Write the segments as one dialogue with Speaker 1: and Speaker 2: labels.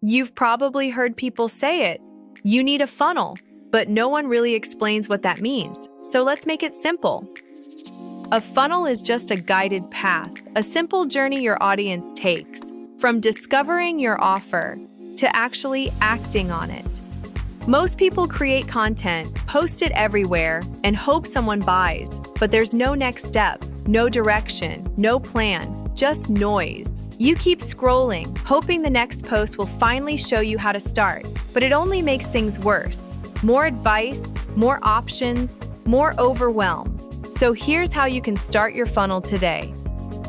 Speaker 1: You've probably heard people say it. You need a funnel, but no one really explains what that means. So let's make it simple. A funnel is just a guided path, a simple journey your audience takes, from discovering your offer to actually acting on it. Most people create content, post it everywhere, and hope someone buys, but there's no next step, no direction, no plan, just noise. You keep scrolling, hoping the next post will finally show you how to start, but it only makes things worse. More advice, more options, more overwhelm. So here's how you can start your funnel today.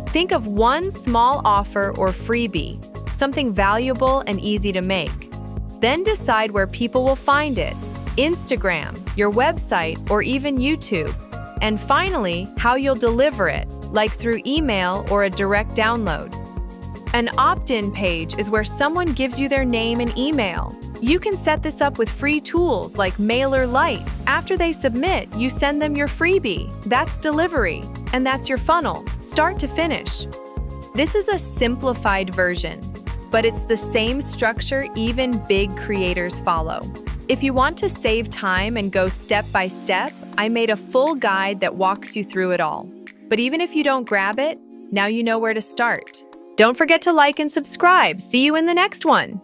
Speaker 1: Think of one small offer or freebie, something valuable and easy to make. Then decide where people will find it: Instagram, your website, or even YouTube. And finally, how you'll deliver it, like through email or a direct download. An opt-in page is where someone gives you their name and email. You can set this up with free tools like MailerLite. After they submit, you send them your freebie. That's delivery, and that's your funnel, start to finish. This is a simplified version, but it's the same structure even big creators follow. If you want to save time and go step by step, I made a full guide that walks you through it all. But even if you don't grab it, now you know where to start. Don't forget to like and subscribe. See you in the next one.